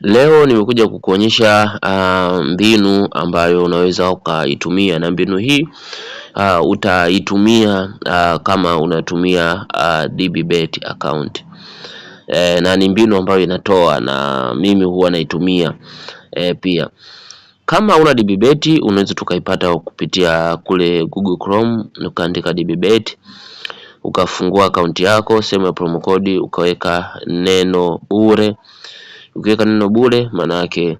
Leo nimekuja kukuonyesha mbinu ambayo unaweza ukaitumia, na mbinu hii utaitumia kama unatumia DBBet account. Na ni mbinu ambayo inatoa, na mimi huwa naitumia pia. Kama una DBBet unaweza tukaipata kupitia kule Google Chrome, ukaandika DBBet, ukafungua akaunti yako, sehemu ya promo code ukaweka neno bure. Ukiweka neno bure maana yake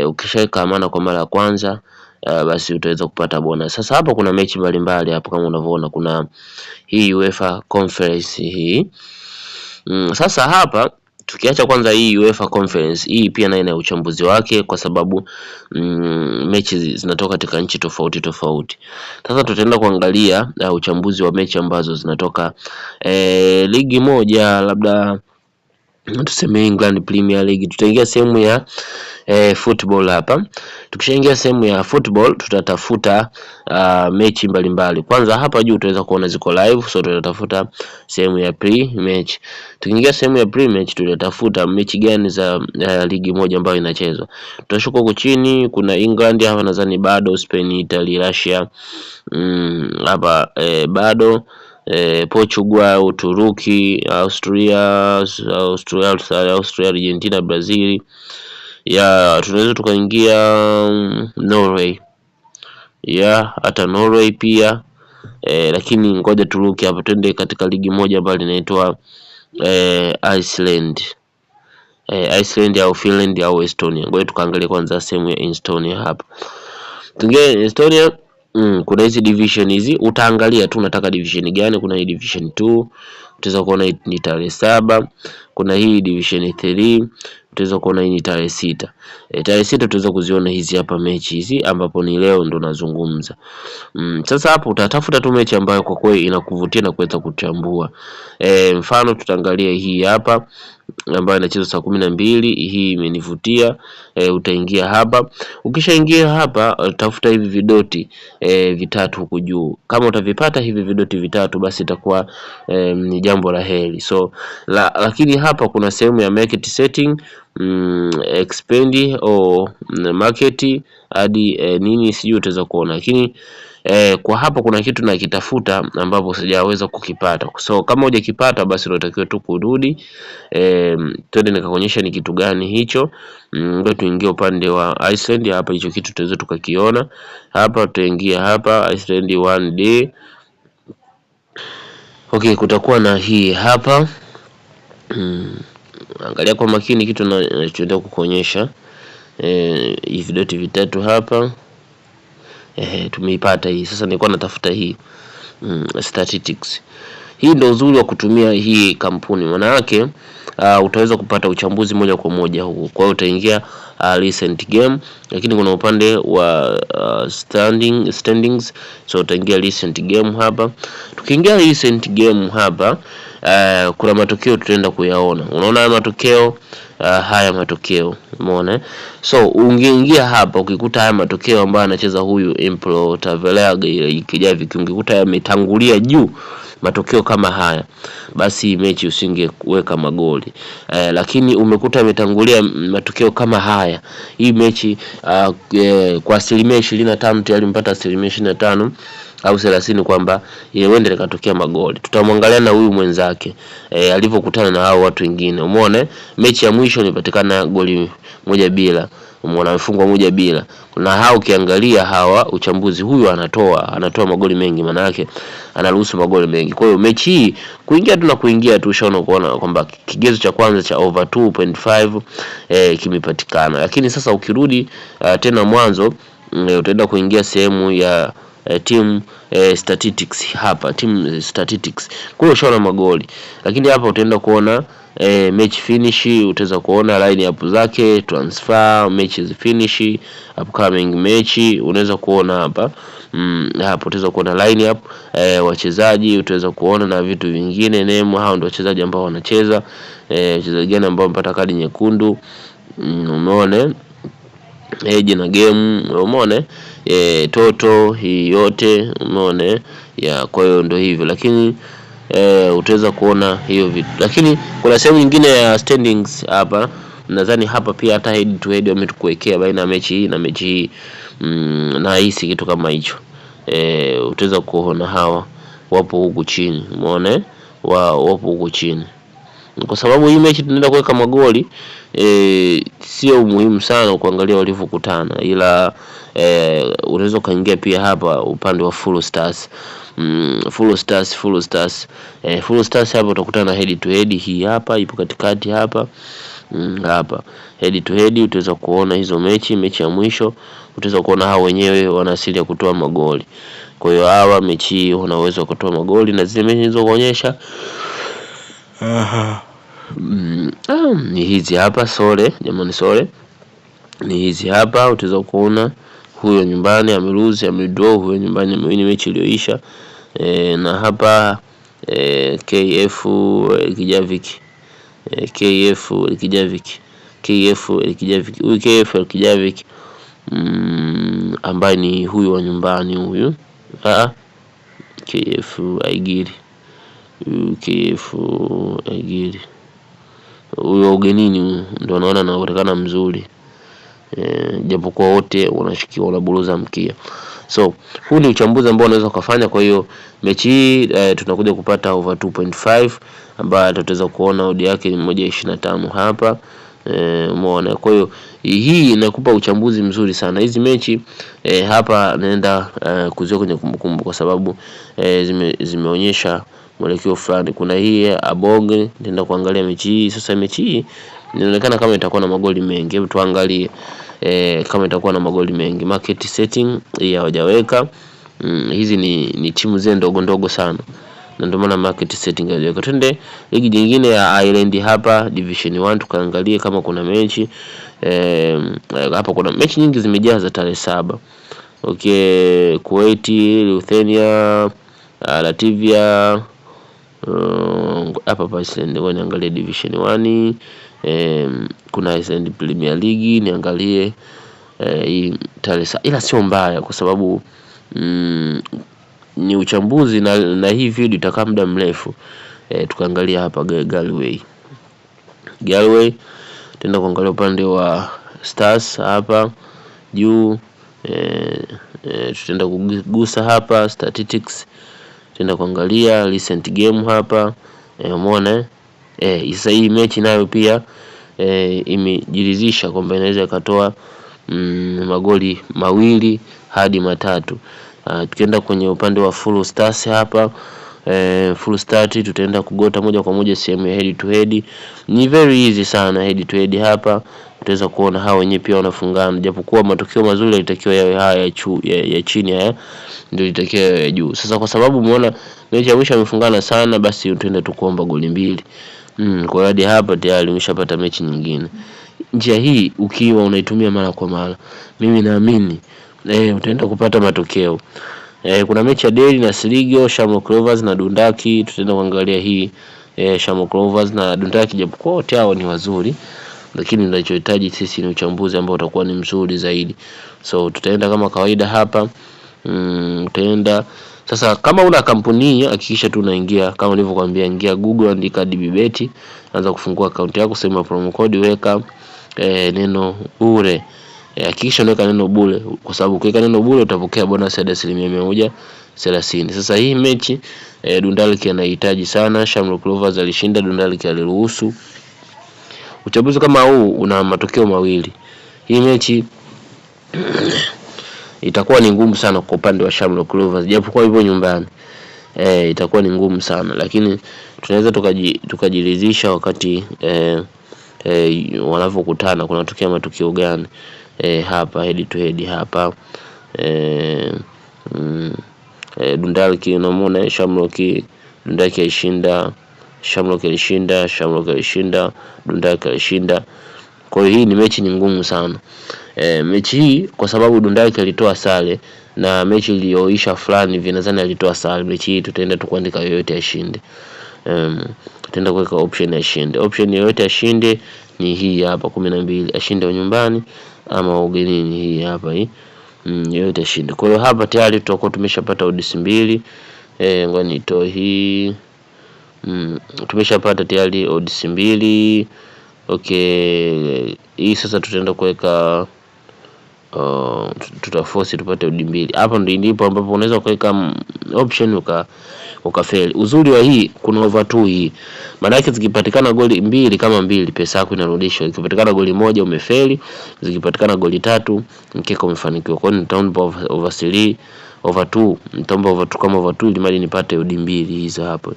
ukishaweka amana kwa mara ya kwanza basi utaweza kupata bonus. Sasa hapa kuna mechi mbalimbali hapo kama unavyoona, kuna hii UEFA Conference hii. Sasa hapa tukiacha kwanza hii UEFA Conference, hii pia nayo ina uchambuzi wake kwa sababu mechi zinatoka katika nchi tofauti tofauti. Sasa tutaenda kuangalia uchambuzi wa mechi ambazo zinatoka ligi moja, labda tuseme England Premier League. Tutaingia sehemu ya football hapa. Tukishaingia sehemu ya football tutatafuta mechi mbalimbali. Kwanza hapa juu utaweza kuona ziko live, so tutatafuta sehemu ya pre-match. Tukiingia sehemu ya pre-match tutatafuta mechi gani za ligi moja ambayo inachezwa. Tutashuka huko chini, kuna England hapa nadhani bado, Spain, Italy, Russia hapa bado, Portugal, Uturuki, Austria, Argentina, Brazil. Tunaweza tukaingia Norway. Hata Norway pia. Lakini ngoja turuki hapa, twende katika ligi moja ambayo inaitwa Iceland. Iceland au Finland au Estonia. Ngoja tukaangalia kwanza sehemu ya Estonia hapa. Tuingia Estonia. Kuna hizi division hizi, utaangalia tu unataka division gani. Kuna hii division 2, utaweza kuona ni tarehe 7. Kuna hii division 3, utaweza kuona hii ni tarehe 6. Tarehe 6 utaweza kuziona hizi hapa mechi hizi ambapo ni leo ndo nazungumza. Sasa hapo utatafuta tu mechi ambayo kwa kweli inakuvutia na kuweza kuchambua. Mfano tutaangalia hii hapa ambayo inachezwa saa 12, hii imenivutia. Utaingia hapa. Ukishaingia hapa tafuta hivi vidoti vitatu huku juu. Kama utavipata hivi vidoti vitatu basi itakuwa ni jambo la heri. So lakini hapa kuna sehemu ya market setting, expand or market hadi nini sijui utaweza kuona, lakini kwa hapa kuna kitu nakitafuta ambapo sijaweza kukipata. So kama hujakipata basi unatakiwa tu kurudi, twende nikakuonyesha ni kitu gani hicho. Ndio tuingie upande wa Iceland. Hapa hicho kitu tutaweza tukakiona hapa. Tutaingia hapa Iceland 1 day. Okay, kutakuwa na hii hapa. Angalia kwa makini kitu nachoenda kukuonyesha. Hivi vidoti vitatu hapa. Tumeipata hii. Sasa nilikuwa natafuta hii statistics. Hii ndio uzuri wa kutumia hii kampuni. Maana yake utaweza kupata uchambuzi moja kwa moja huko. Kwa hiyo utaingia recent game, lakini kuna upande wa standings, so utaingia recent game hapa. Tukiingia recent game hapa, kuna matokeo tutaenda kuyaona. Unaona haya matokeo, haya matokeo, umeona? So ungeingia hapa ukikuta haya matokeo ambayo anacheza huyu Emplo Tavelega Kijavik, ungekuta yametangulia juu matokeo kama haya, basi mechi usingeweka magoli. Lakini umekuta ametangulia matokeo kama haya, hii mechi kwa asilimia 25 tayari mpata asilimia 25 au 30 kwamba yeye katokea magoli. Tutamwangalia na huyu mwenzake alivyokutana na hao watu wengine. Umeona mechi ya mwisho ilipatikana goli 1-0. Umeona amefungwa 1-0. Na hao ukiangalia hawa uchambuzi, huyu anatoa magoli mengi, maana yake anaruhusu magoli mengi. Kwa hiyo mechi hii kuingia tu na kuingia tu ushaona kuona kwamba kigezo cha kwanza cha over 2.5 kimepatikana. Lakini sasa ukirudi tena mwanzo, utaenda kuingia sehemu ya team statistics hapa, team statistics. Kwa hiyo ushaona magoli. Lakini hapa utaenda kuona match finish, utaweza kuona line up zake, transfer, matches finish, upcoming match, unaweza kuona hapa. Hapo utaweza kuona line up, wachezaji utaweza kuona na vitu vingine, name, hao ndio wachezaji ambao wanacheza, wachezaji gani ambao wamepata kadi nyekundu, umeona age na game, umeona toto hii yote, umeona kwa hiyo ndio hivyo. Lakini utaweza kuona hiyo vitu. Lakini kuna sehemu nyingine ya standings hapa. nadhani hapa pia hata head to head wametukuwekea baina ya mechi hii na mechi hii. Na hisi kitu kama hicho. Utaweza kuona hawa wapo huku chini, umeona wapo huku chini. Kwa sababu hii mechi tunaenda kuweka magoli, sio muhimu sana kuangalia walivyokutana, ila unaweza kaingia pia hapa upande wa Full Stars. Full Stars hapa utakutana na head to head. Hii hapa ipo katikati hapa. Hapa head to head utaweza kuona hizo mechi ya mwisho, utaweza kuona hao wenyewe wana asili ya kutoa magoli. Kwa hiyo hawa mechi wana uwezo wa kutoa magoli, na zile mechi nilizokuonyesha ni hizi hapa. Jamani, ni hizi hapa. Utaweza kuona huyo nyumbani ameluzi, amedraw, huyo nyumbani ni mechi iliyoisha. Na hapa KF Kijavik, huyu KF Kijavik ambaye ni huyu wa nyumbani, huyu KF Aigiri, huyo ugenini ndio naona anaonekana mzuri, japokuwa wote wanashikiwa wanaburuza mkia. So huu ni uchambuzi ambao unaweza kufanya. Kwa hiyo mechi hii tunakuja kupata over 2.5 ambayo tutaweza kuona odd yake ni 1.25 hapa. Umeona, kwa hiyo hii inakupa uchambuzi mzuri sana. Hizi mechi hapa naenda kuziweka kwenye kumbukumbu kwa sababu zimeonyesha mwelekeo fulani. Kuna hii Abonge, nenda kuangalia mechi hii. Sasa mechi hii inaonekana kama itakuwa na magoli mengi. Hebu tuangalie kama itakuwa na magoli mengi. Market setting hii hawajaweka. Hizi ni timu zile ndogo sana, na ndio maana market setting hawajaweka. Twende ligi nyingine ya Ireland hapa, Division 1, tukaangalie kama kuna mechi. Hapa kuna mechi nyingi zimejaa za tarehe 7. Okay, Kuwait, Lithuania, Latvia. Hapa Iceland, niangalie Division 1. Kuna Iceland Premier League, niangalie hii tarehe 7, ila sio mbaya kwa sababu ni uchambuzi na hii video itakaa muda mrefu. Tukaangalia hapa Galway, tenda kuangalia upande wa Stars hapa juu. Tutaenda kugusa hapa statistics, tenda kuangalia recent game hapa. Umeona sasa hii mechi nayo pia imejiridhisha kwamba inaweza ikatoa magoli 2 hadi 3. Tukienda kwenye upande wa Full Stars hapa, Full Stars tutaenda kugota moja kwa moja sehemu ya head to head. Ni very easy sana head to head hapa. Utaweza kuona hao wenyewe pia wanafungana, japokuwa matokeo mazuri yalitakiwa yawe haya ya chini, haya ndio itakiwa ya juu. Sasa kwa sababu umeona mechi ya mwisho wamefungana sana, basi utaenda tu kuomba goli 2. Kwa hadi hapa tayari umeshapata mechi nyingine. Njia hii ukiwa unaitumia mara kwa mara, mimi naamini utaenda kupata matokeo. Kuna mechi ya Derry na Sligo, Shamrock Rovers na Dundalk. Tutaenda kuangalia hii Shamrock Rovers na Dundalk, japokuwa wote hao ni wazuri, lakini tunachohitaji sisi ni uchambuzi ambao utakuwa ni mzuri zaidi. So tutaenda kama kawaida hapa. Utaenda sasa, kama una kampuni hakikisha tu unaingia, kama nilivyokuambia, ingia Google, andika DBBet, anza kufungua account yako, sema promo code, weka neno bure. Hakikisha unaweka neno bure, kwa sababu ukiweka neno bure utapokea bonus ya 130. Sasa hii mechi Dundalk anahitaji sana. Shamrock Rovers alishinda, Dundalk aliruhusu. Uchambuzi kama huu una matokeo mawili. Hii mechi itakuwa ni ngumu sana kwa upande wa Shamrock Rovers, japokuwa hivyo nyumbani itakuwa ni ngumu sana, lakini tunaweza tukajiridhisha wakati wanavyokutana kunatokea matukio gani. Hapa head to head hapa Dundalk, unamuona Shamrock, Dundalk alishinda, Shamrock alishinda, Dundalk alishinda. Kwa hiyo hii ni mechi ni ngumu sana. Mechi hii kwa sababu Dundalk alitoa sare na mechi iliyoisha fulani vinazani alitoa sare, mechi hii tutaenda tu kuandika yoyote ashinde. Tutaenda kuweka option ashinde. Option yoyote ashinde ni hii hapa 12, ashinde nyumbani ama ugenini, hii hapa hii. Yoyote ashinde. Kwa hiyo hapa tayari tutakuwa tumeshapata odds 2. Ngoja nitoe hii. Tumeshapata tayari odds 2. Okay, hii sasa tutaenda kuweka tutaforce tupate odi mbili. Hapa ndipo ambapo unaweza kuweka option ukafeli. Uzuri wa hii kuna over 2 hii. Maana yake zikipatikana goli mbili kama mbili, pesa yako inarudishwa. Zikipatikana goli moja umefeli, zikipatikana goli 3 mkeka umefanikiwa. Kwa hiyo nitaomba over 3, over 2, nitaomba over 2 kama over 2 ili mali nipate odi mbili hizo hapo.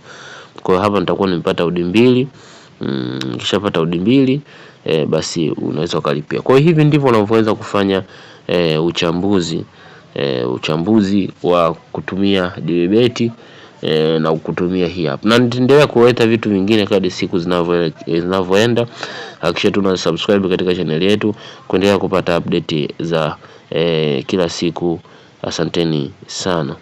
Kwa hiyo hapa nitakuwa nimepata odi mbili. Kisha pata odi mbili, basi unaweza ukalipia. Kwa hiyo hivi ndivyo unavyoweza kufanya uchambuzi wa kutumia DWBet na kutumia hii hapa. Na nitaendelea kuleta vitu vingine kadri siku zinavyoenda. Hakikisha tuna subscribe katika channel yetu kuendelea kupata update za kila siku. Asanteni sana.